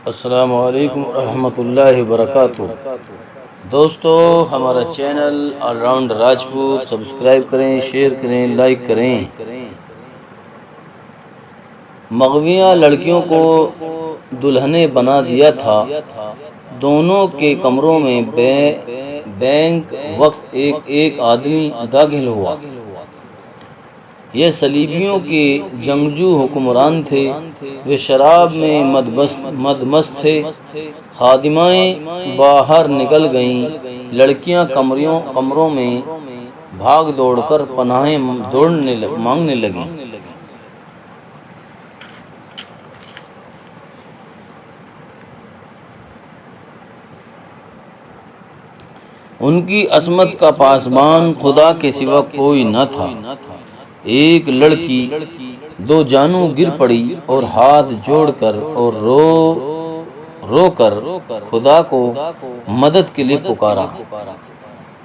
السلام علیکم ورحمۃ اللہ وبرکاتہ۔ دوستو، ہمارا channel all round Rajput subscribe کریں، شیئر کریں، لائک کریں۔ مغویاں لڑکیوں کو دلہنیں بنا دیا تھا۔ دونوں کے کمروں میں بینک وقت ایک آدمی داخل ہوا۔ یہ صلیبیوں کے جنگجو حکمران تھے۔ وہ شراب میں مدمست تھے۔ خادمائیں باہر نکل گئیں۔ لڑکیاں کمروں میں بھاگ دوڑ کر پناہیں مانگنے لگیں۔ ان کی عصمت کا پاسبان خدا کے سوا کوئی نہ تھا۔ ایک لڑکی دو جانوں گر پڑی اور ہاتھ جوڑ کر اور رو کر خدا کو مدد کے لیے پکارا۔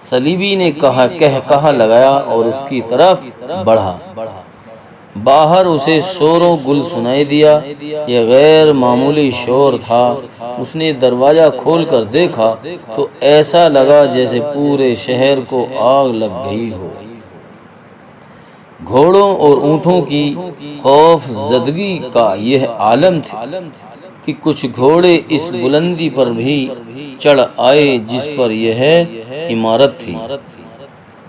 صلیبی نے کہا لگایا اور اس کی طرف بڑھا۔ باہر اسے شور و گل سنائی دیا۔ یہ غیر معمولی شور تھا۔ اس نے دروازہ کھول کر دیکھا تو ایسا لگا جیسے پورے شہر کو آگ لگ گئی ہو۔ گھوڑوں اور اونٹوں کی خوف زدگی کا یہ عالم تھا کہ کچھ گھوڑے اس بلندی پر بھی چڑھ آئے جس پر یہ عمارت تھی۔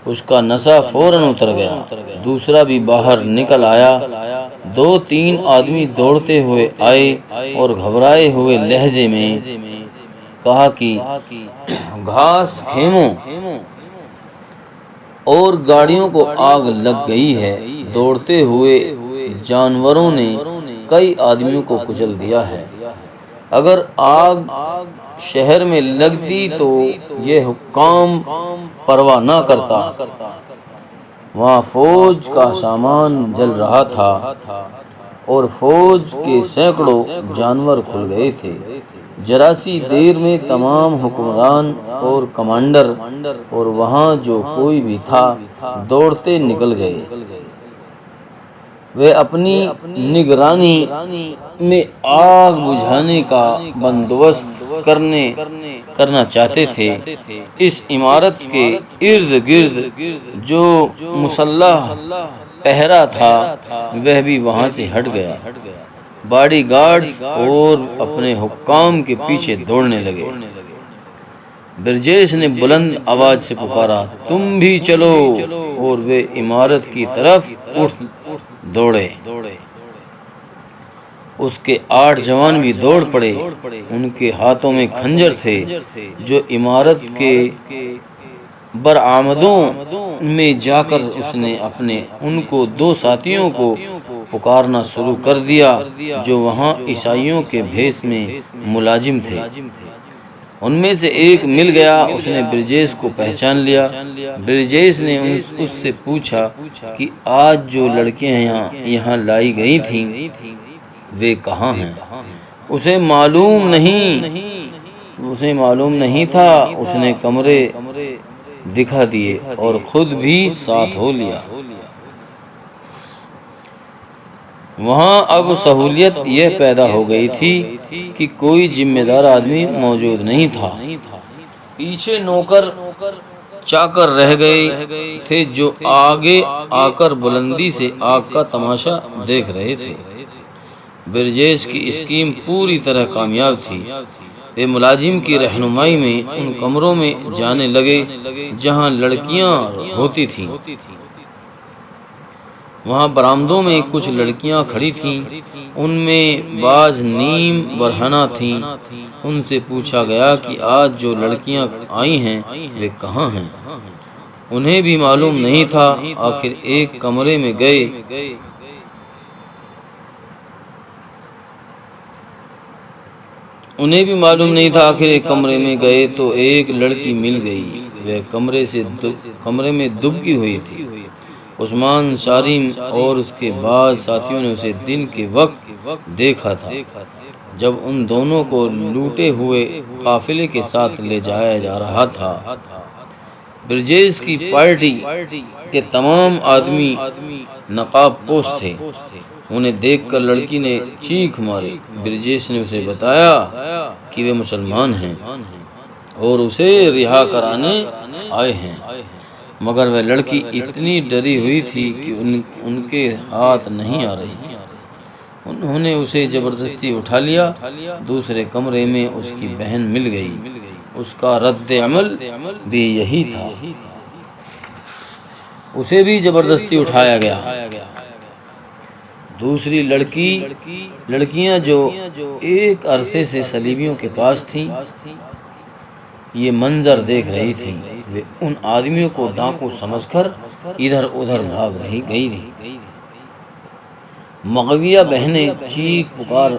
اس کا نشہ فوراً اتر گیا۔ دوسرا بھی باہر نکل آیا۔ دو تین آدمی دوڑتے ہوئے آئے اور گھبرائے ہوئے لہجے میں کہا کہ گھاس خیموں اور گاڑیوں کو آگ لگ گئی ہے۔ دوڑتے ہوئے جانوروں نے کئی آدمیوں کو کچل دیا ہے۔ اگر آگ شہر میں لگتی تو یہ حکام پرواہ نہ کرتا۔ وہاں فوج کا سامان جل رہا تھا اور فوج کے سینکڑوں جانور کھل گئے تھے۔ ذرا سی دیر میں تمام حکمران اور کمانڈر اور وہاں جو کوئی بھی تھا دوڑتے نکل گئے۔ وہ اپنی نگرانی میں آگ بجھانے کا بندوبست کرنا چاہتے تھے۔ اس عمارت کے ارد گرد جو مسلح پہرا تھا وہ بھی وہاں سے ہٹ گیا۔ باڈی گارڈز اور اپنے حکام کے پیچھے دوڑنے لگے۔ برجیس نے بلند آواز سے پکارا، تم بھی چلو، اور وہ عمارت کی طرف اٹھ دوڑے۔ اس کے 8 جوان بھی دوڑ پڑے۔ ان کے ہاتھوں میں خنجر تھے۔ جو عمارت کے برآمدوں میں جا کر اس نے ان کو 2 ساتھیوں کو پکارنا شروع کر دیا جو وہاں عیسائیوں کے بھیس میں ملازم تھے۔ ان میں سے ایک مل گیا۔ اس نے برجیس کو پہچان لیا۔ برجیس نے اس سے پوچھا کہ آج جو لڑکیاں یہاں لائی گئی تھیں وہ کہاں ہیں؟ اسے معلوم نہیں تھا۔ اس نے کمرے دکھا دیے اور خود بھی ساتھ ہو لیا۔ وہاں اب سہولیت یہ پیدا ہو گئی تھی کہ کوئی ذمہ دار آدمی موجود نہیں تھا۔ پیچھے نوکر چاکر رہ گئے تھے جو آگے آ کر بلندی سے آگ کا تماشا دیکھ رہے تھے۔ برجیس کی اسکیم پوری طرح کامیاب تھی۔ وہ ملازم کی رہنمائی میں ان کمروں میں جانے لگے جہاں لڑکیاں ہوتی تھیں۔ وہاں برآمدوں میں کچھ لڑکیاں کھڑی تھیں۔ ان میں بعض نیم برہنہ تھیں۔ ان سے پوچھا گیا کہ آج جو لڑکیاں آئی ہیں وہ کہاں ہیں؟ انہیں بھی معلوم نہیں تھا۔ آخر ایک کمرے میں گئے تو ایک لڑکی مل گئی۔ وہ کمرے میں دبکی ہوئی تھی۔ عثمان شارم اور اس کے بعض ساتھیوں نے اسے دن کے وقت دیکھا تھا جب ان دونوں کو لوٹے ہوئے قافلے کے ساتھ لے جایا جا رہا تھا۔ برجیس کی پارٹی کے تمام آدمی نقاب پوش تھے۔ انہیں دیکھ کر لڑکی نے چیخ ماری۔ برجیش نے اسے بتایا کہ وہ مسلمان ہیں اور اسے رہا کرانے آئے ہیں، مگر وہ لڑکی اتنی ڈری ہوئی تھی کہ ان کے ہاتھ نہیں آ رہی تھی۔ انہوں نے اسے زبردستی اٹھا لیا۔ دوسرے کمرے میں اس کی بہن مل گئی۔ اس کا رد عمل بھی یہی تھا، اسے بھی زبردستی اٹھایا گیا۔ دوسری لڑکیاں جو ایک عرصے سے صلیبیوں کے پاس تھیں، یہ منظر دیکھ رہی تھیں۔ وہ ان آدمیوں کو ڈاکو سمجھ کر ادھر ادھر بھاگ رہی گئی۔ مغویہ بہنیں چیخ پکار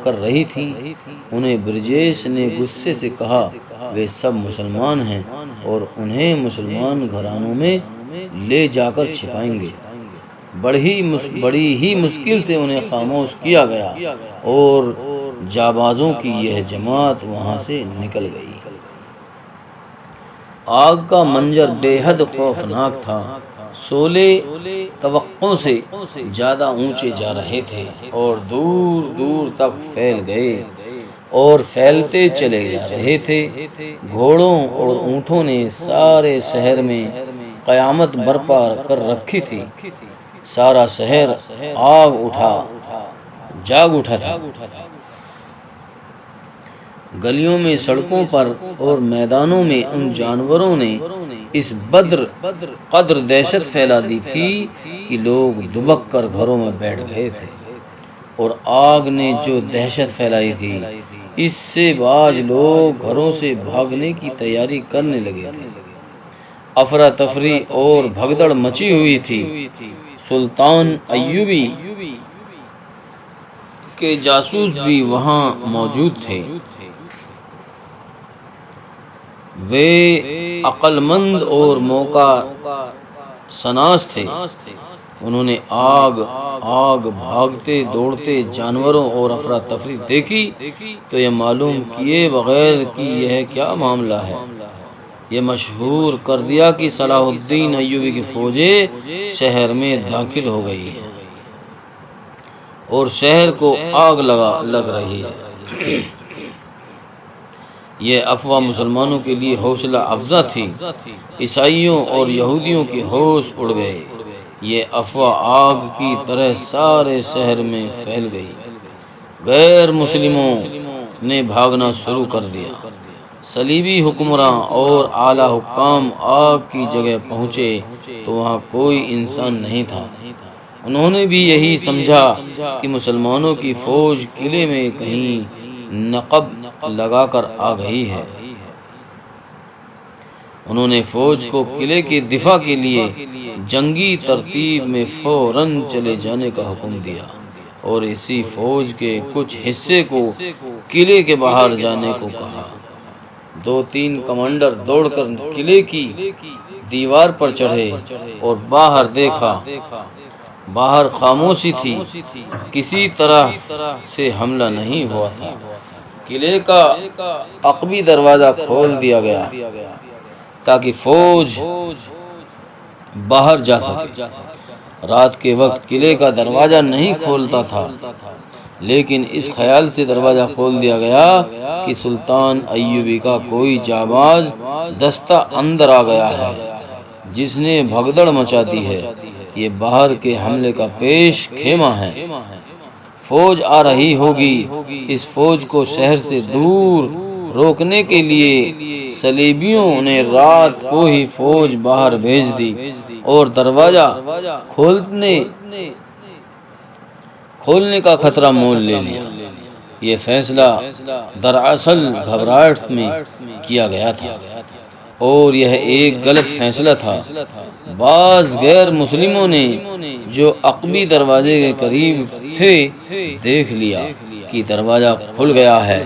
کر رہی تھیں۔ انہیں برجیش نے غصے سے کہا وہ سب مسلمان ہیں اور انہیں مسلمان گھرانوں میں لے جا کر چھپائیں گے۔ بڑی ہی مشکل سے انہیں خاموش کیا گیا اور جابازوں کی یہ جماعت وہاں سے نکل گئی۔ آگ کا منظر بے حد خوفناک تھا۔ شعلے توقع سے زیادہ اونچے جا رہے تھے اور دور دور تک پھیل گئے اور پھیلتے چلے جا رہے تھے۔ گھوڑوں اور اونٹوں نے سارے شہر میں قیامت برپا کر رکھی تھی۔ سارا شہر جاگ اٹھا تھا۔ گلیوں میں، سڑکوں پر اور میدانوں میں ان جانوروں نے اس قدر دہشت پھیلا دی تھی کہ لوگ دبک کر گھروں میں بیٹھ گئے تھے، اور آگ نے جو دہشت پھیلائی تھی اس سے باز لوگ گھروں سے بھاگنے کی تیاری کرنے لگے تھے۔ افراتفری اور بھگدڑ مچی ہوئی تھی۔ سلطان ایوبی کے جاسوس بھی وہاں موجود تھے۔ وہ عقل مند اور موقع شناس تھے۔ انہوں نے آگ بھاگتے دوڑتے جانوروں اور افراتفری دیکھی تو یہ معلوم کیے بغیر کہ یہ کیا معاملہ ہے، یہ مشہور کر دیا کہ صلاح الدین ایوبی کی فوجیں شہر میں داخل ہو گئی ہیں اور شہر کو آگ لگ رہی ہے۔ یہ افواہ مسلمانوں کے لیے حوصلہ افزا تھی۔ عیسائیوں اور یہودیوں کے ہوش اڑ گئے۔ یہ افواہ آگ کی طرح سارے شہر میں پھیل گئی۔ غیر مسلموں نے بھاگنا شروع کر دیا۔ صلیبی حکمراں اور اعلی حکام آگ کی جگہ پہنچے تو وہاں کوئی انسان نہیں تھا۔ انہوں نے بھی یہی سمجھا کہ مسلمانوں کی فوج قلعے میں کہیں نقب لگا کر آ گئی ہے۔ انہوں نے فوج کو قلعے کے دفاع کے لیے جنگی ترتیب میں فوراً چلے جانے کا حکم دیا اور اسی فوج کے کچھ حصے کو قلعے کے باہر جانے کو کہا۔ 2-3 کمانڈر دوڑ کر قلعے کی دیوار پر چڑھے اور باہر دیکھا۔ باہر خاموشی تھی، کسی طرح سے حملہ نہیں ہوا تھا۔ قلعے کا عقبی دروازہ کھول دیا گیا تاکہ فوج باہر جا سکے۔ رات کے وقت قلعے کا دروازہ نہیں کھولتا تھا، لیکن اس خیال سے دروازہ کھول دیا گیا کہ سلطان ایوبی کا کوئی جانباز دستہ اندر آ گیا ہے جس نے بھگدڑ مچا دی ہے۔ یہ باہر کے حملے کا پیش خیمہ ہے، فوج آ رہی ہوگی۔ اس فوج کو شہر سے دور روکنے کے لیے صلیبیوں نے رات کو ہی فوج باہر بھیج دی اور دروازہ کھولنے کا خطرہ مول لے لیا۔ یہ فیصلہ دراصل گھبراہٹ میں کیا گیا تھا اور یہ ایک غلط فیصلہ تھا۔ بعض غیر مسلموں نے جو عقبی دروازے کے قریب تھے دیکھ لیا کہ دروازہ کھل گیا ہے۔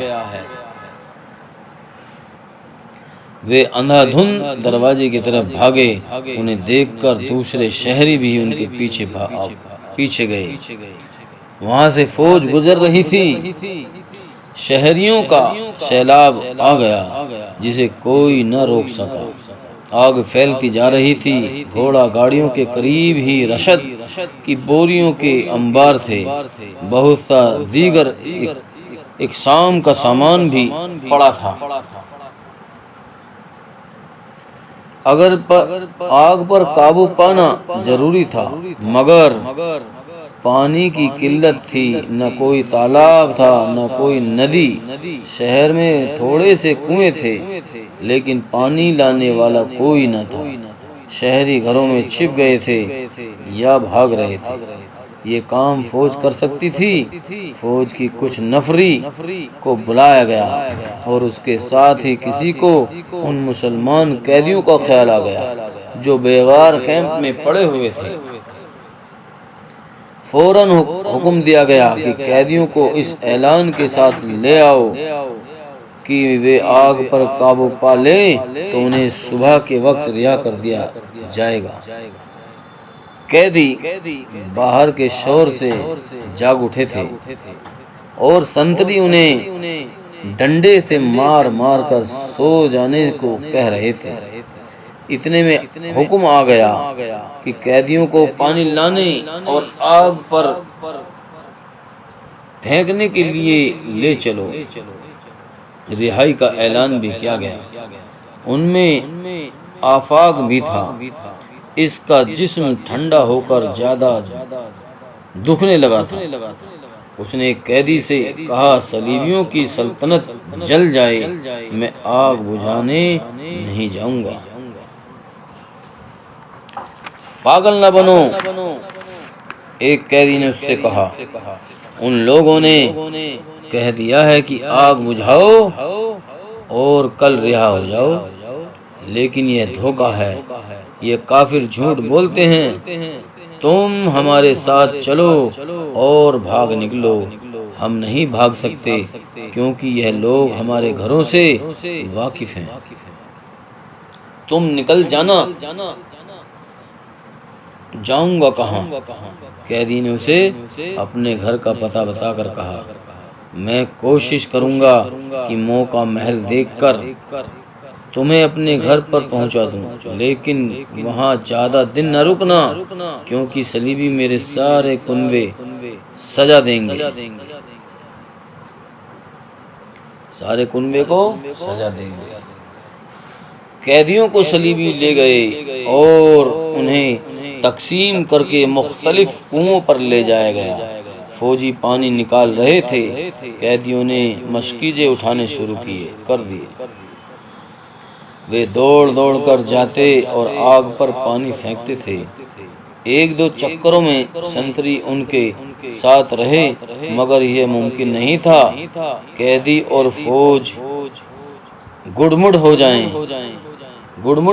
وہ اندھا دھند دروازے کی طرف بھاگے۔ انہیں دیکھ کر دوسرے شہری بھی ان کے پیچھے گئے۔ وہاں سے فوج گزر رہی تھی۔ شہریوں کا سیلاب آ گیا جسے کوئی نہ روک سکا۔ آگ پھیلتی جا رہی تھی۔ گھوڑا گاڑیوں کے قریب ہی رشد کی بوریوں کے انبار تھے، بہت سا دیگر اقسام کا سامان بھی پڑا تھا۔ اگر آگ پر قابو پانا ضروری تھا، مگر پانی کی قلت تھی، نہ کوئی تالاب تھا نہ کوئی ندی۔ شہر میں تھوڑے سے کنویں تھے، لیکن پانی لانے والا کوئی نہ تھا۔ شہری گھروں میں چھپ گئے تھے یا بھاگ رہے تھے۔ یہ کام فوج کر سکتی تھی۔ فوج کی کچھ نفری کو بلایا گیا اور اس کے ساتھ ہی کسی کو ان مسلمان قیدیوں کا خیال آ گیا جو بیغار کیمپ میں پڑے ہوئے تھے۔ فوراً حکم دیا گیا کہ قیدیوں کو اس اعلان کے ساتھ لے آؤ کہ وہ آگ پر قابو پا لیں تو انہیں صبح کے وقت رہا کر دیا جائے گا۔ قیدی باہر کے شور سے جاگ اٹھے تھے اور سنتری انہیں ڈنڈے سے مار مار کر سو جانے کو کہہ رہے تھے۔ اتنے میں حکم آ گیا کہ قیدیوں کو پانی لانے اور آگ پر پھینکنے کے لیے لے چلو۔ رہائی کا اعلان بھی کیا گیا۔ ان میں آفاق بھی تھا۔ اس کا جسم ٹھنڈا ہو کر زیادہ دکھنے لگا تھا۔ اس نے ایک قیدی سے کہا، صلیبیوں کی سلطنت جل جائے، میں آگ بجھانے نہیں جاؤں گا۔ پاگل نہ بنو، ایک قیدی نے اس سے کہا۔ ان لوگوں نے کہہ دیا ہے کہ آگ بجھاؤ اور کل رہا ہو جاؤ، لیکن یہ دھوکہ ہے، یہ کافر جھوٹ بولتے ہیں۔ تم ہمارے ساتھ چلو اور بھاگ نکلو۔ ہم نہیں بھاگ سکتے کیونکہ یہ لوگ ہمارے گھروں سے واقف ہیں۔ تم نکل جانا۔ جاؤں گا کہاں؟ قیدی نے اسے اپنے گھر کا پتہ بتا کر کہا، میں کوشش کروں گا کہ موقع محل دیکھ کر تمہیں اپنے گھر پر پہنچا دوں، لیکن وہاں زیادہ دن نہ رکنا کیونکہ صلیبی میرے سارے کنبے سجا دیں گے۔ سارے کنبے کو سجا دیں گے۔ قیدیوں کو صلیبی لے گئے اور انہیں تقسیم کر کے مختلف کنووں پر لے جایا گیا۔ فوجی پانی نکال رہے تھے، قیدیوں نے مشکیزیں اٹھانے شروع کر دیے۔ وہ دوڑ دوڑ کر جاتے اور آگ پر پانی پھینکتے تھے۔ ایک دو چکروں میں سنتری ان کے ساتھ رہے، مگر یہ ممکن نہیں تھا قیدی اور فوج گڑمڑ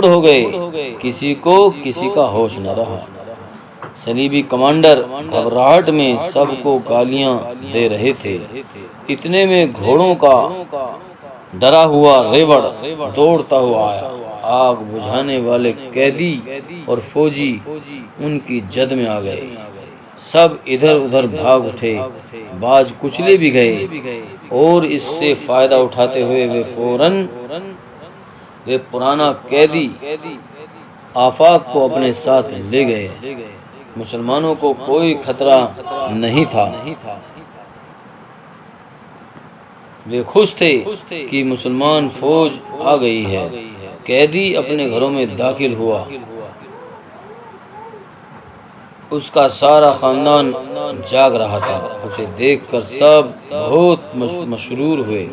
ہو گئے، کسی کو کسی کا ہوش نہ رہا۔ صلیبی کمانڈر گھبراہٹ میں سب کو گالیاں دے رہے تھے۔ اتنے میں گھوڑوں کا ڈرا ہوا ریوڑ دوڑتا ہوا آیا۔ آگ بجھانے والے قیدی اور فوجی ان کی جد میں آ گئے۔ سب ادھر ادھر بھاگ اٹھے، باز کچلے بھی گئے اور اس سے فائدہ اٹھاتے ہوئے وہ پرانا قیدی آفاق کو اپنے ساتھ لے گئے۔ مسلمانوں کو کوئی خطرہ نہیں تھا۔ وہ خوش تھے کہ مسلمان فوج آ گئی ہے۔ قیدی اپنے گھروں میں داخل ہوا۔ اس کا سارا خاندان جاگ رہا تھا۔ اسے دیکھ کر سب بہت مسرور ہوئے،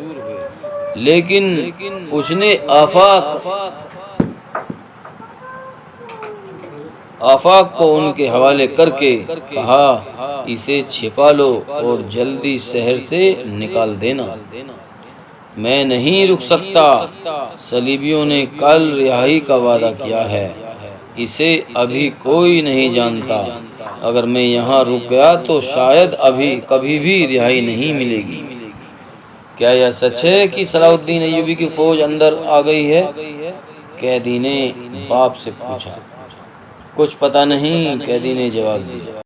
لیکن اس نے آفاق کو ان کے حوالے کر کے کہا، اسے چھپا لو اور جلدی شہر سے نکال دینا، میں نہیں رک سکتا۔ صلیبیوں نے کل رہائی کا وعدہ کیا ہے، اسے ابھی کوئی نہیں جانتا۔ اگر میں یہاں رک گیا تو شاید کبھی بھی رہائی نہیں ملے گی۔ کیا یہ سچ ہے کہ صلاح الدین ایوبی کی فوج اندر آ گئی ہے؟ قیدی نے باپ سے پوچھا۔ کچھ پتہ نہیں، قیدی نے جواب دیا۔